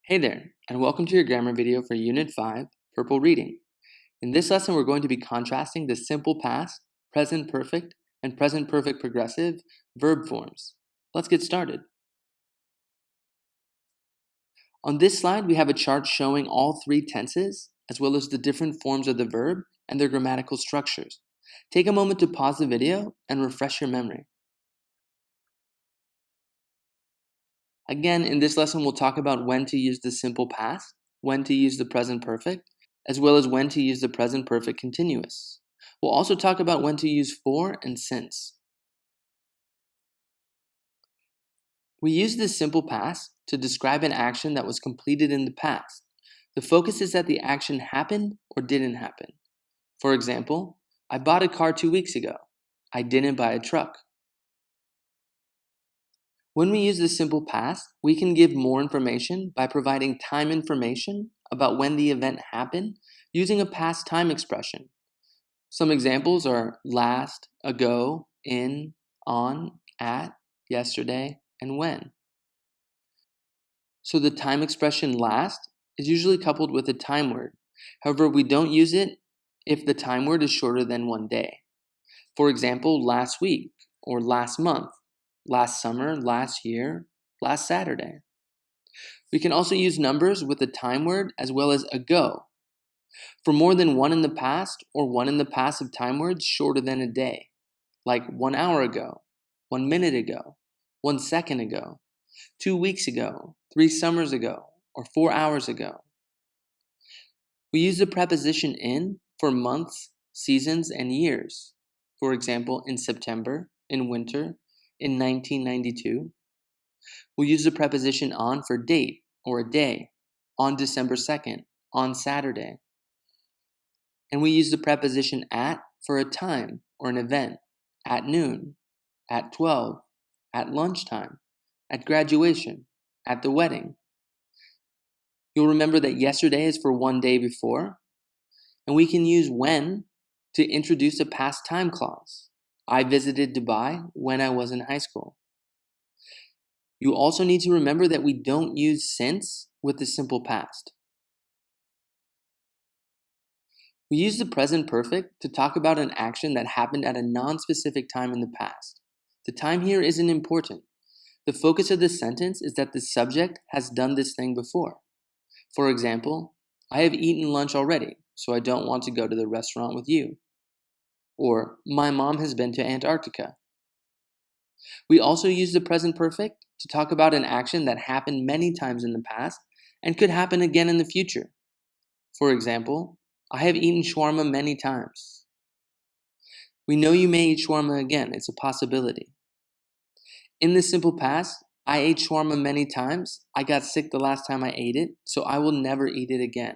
Hey there, and welcome to your grammar video for Unit 5, Purple Reading. In this lesson, we're going to be contrasting the simple past, present perfect, and present perfect progressive verb forms. Let's get started. On this slide, we have a chart showing all three tenses, as well as the different forms of the verb and their grammatical structures. Take a moment to pause the video and refresh your memory. Again, in this lesson, we'll talk about when to use the simple past, when to use the present perfect, as well as when to use the present perfect continuous. We'll also talk about when to use for and since. We use this simple past to describe an action that was completed in the past. The focus is that the action happened or didn't happen. For example, I bought a car 2 weeks ago. I didn't buy a truck. When we use the simple past, we can give more information by providing time information about when the event happened using a past time expression. Some examples are last, ago, in, on, at, yesterday, and when. So the time expression last is usually coupled with a time word. However, we don't use it if the time word is shorter than 1 day. For example, last week or last month, last summer, last year, last Saturday. We can also use numbers with the time word as well as ago. For more than one in the past or one in the past of time words shorter than a day, like 1 hour ago, 1 minute ago, 1 second ago, 2 weeks ago, 3 summers ago, or 4 hours ago. We use the preposition in for months, seasons, and years. For example, in September, in winter, in 1992. We'll use the preposition on for date or a day, on December 2nd, on Saturday. And we use the preposition at for a time or an event, at noon, at 12, at lunchtime, at graduation, at the wedding. You'll remember that yesterday is for 1 day before, and we can use when to introduce a past time clause. I visited Dubai when I was in high school. You also need to remember that we don't use since with the simple past. We use the present perfect to talk about an action that happened at a non-specific time in the past. The time here isn't important. The focus of this sentence is that the subject has done this thing before. For example, I have eaten lunch already, so I don't want to go to the restaurant with you. Or, my mom has been to Antarctica. We also use the present perfect to talk about an action that happened many times in the past and could happen again in the future. For example, I have eaten shawarma many times. We know you may eat shawarma again, it's a possibility. In the simple past, I ate shawarma many times. I got sick the last time I ate it, so I will never eat it again.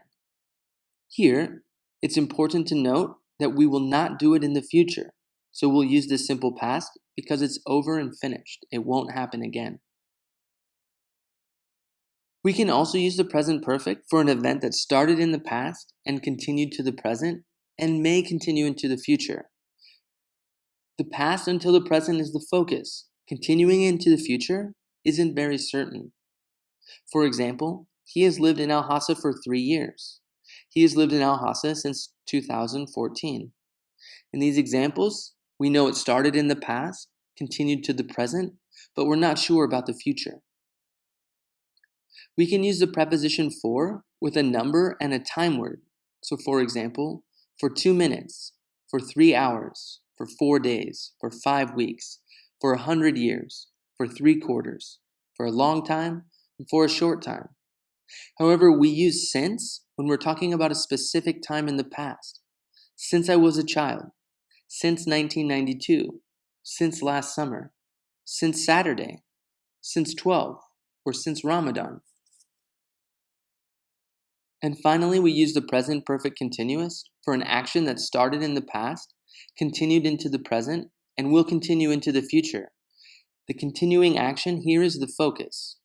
Here, it's important to note that we will not do it in the future, so we'll use the simple past because it's over and finished. It won't happen again. We can also use the present perfect for an event that started in the past and continued to the present and may continue into the future. The past until the present is the focus. Continuing into the future isn't very certain. For example, he has lived in Al-Hassa for 3 years. He has lived in Al-Hassa since 2014. In these examples, we know it started in the past, continued to the present, but we're not sure about the future. We can use the preposition for with a number and a time word. So for example, for 2 minutes, for 3 hours, for 4 days, for 5 weeks, for 100 years, for 3 quarters, for a long time, and for a short time. However, we use since when we're talking about a specific time in the past. Since I was a child, since 1992, since last summer, since Saturday, since 12, or since Ramadan. And finally, we use the present perfect continuous for an action that started in the past, continued into the present, and will continue into the future. The continuing action here is the focus.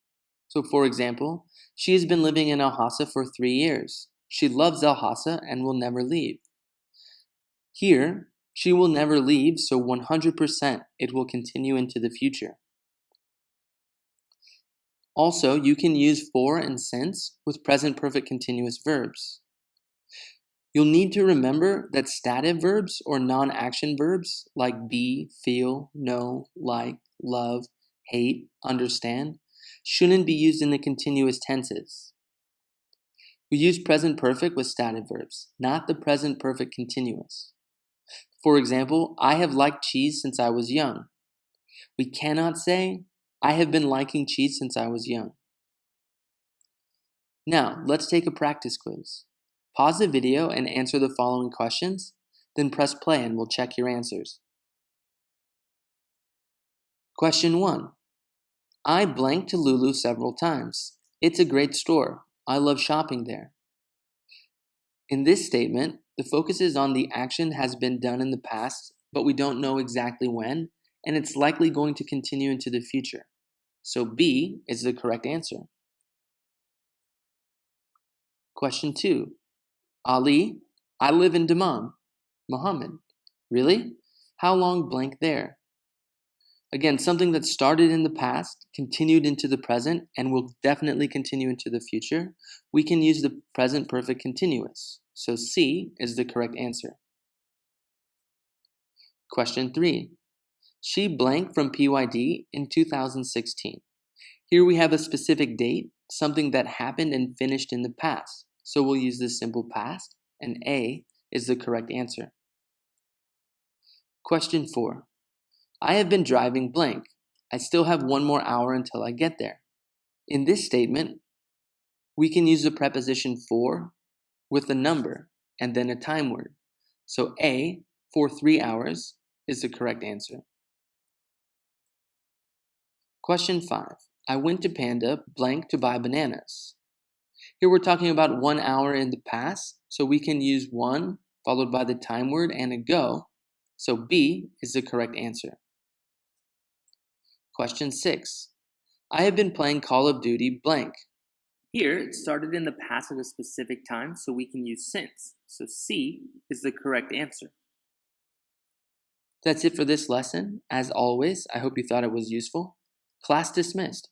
So for example, she has been living in Al-Hassa for 3 years. She loves Al-Hassa and will never leave. Here, she will never leave, so 100% it will continue into the future. Also, you can use for and since with present perfect continuous verbs. You'll need to remember that stative verbs or non-action verbs like be, feel, know, like, love, hate, understand shouldn't be used in the continuous tenses. We use present perfect with stative verbs, not the present perfect continuous. For example, I have liked cheese since I was young. We cannot say, I have been liking cheese since I was young. Now, let's take a practice quiz. Pause the video and answer the following questions, then press play and we'll check your answers. Question 1. I blanked to Lulu several times. It's a great store. I love shopping there. In this statement, the focus is on the action has been done in the past, but we don't know exactly when, and it's likely going to continue into the future. So B is the correct answer. Question 2. Ali, I live in Dammam. Muhammad, really? How long blank there? Again, something that started in the past, continued into the present, and will definitely continue into the future. We can use the present perfect continuous. So C is the correct answer. Question 3. She blanked from PYD in 2016. Here we have a specific date, something that happened and finished in the past. So we'll use the simple past, and A is the correct answer. Question 4. I have been driving blank. I still have 1 more hour until I get there. In this statement, we can use the preposition for with a number and then a time word. So A, for 3 hours, is the correct answer. Question 5. I went to Panda blank to buy bananas. Here we're talking about 1 hour in the past, so we can use 1 followed by the time word and a go. So B is the correct answer. Question 6. I have been playing Call of Duty blank. Here, it started in the past at a specific time, so we can use since. So C is the correct answer. That's it for this lesson. As always, I hope you thought it was useful. Class dismissed.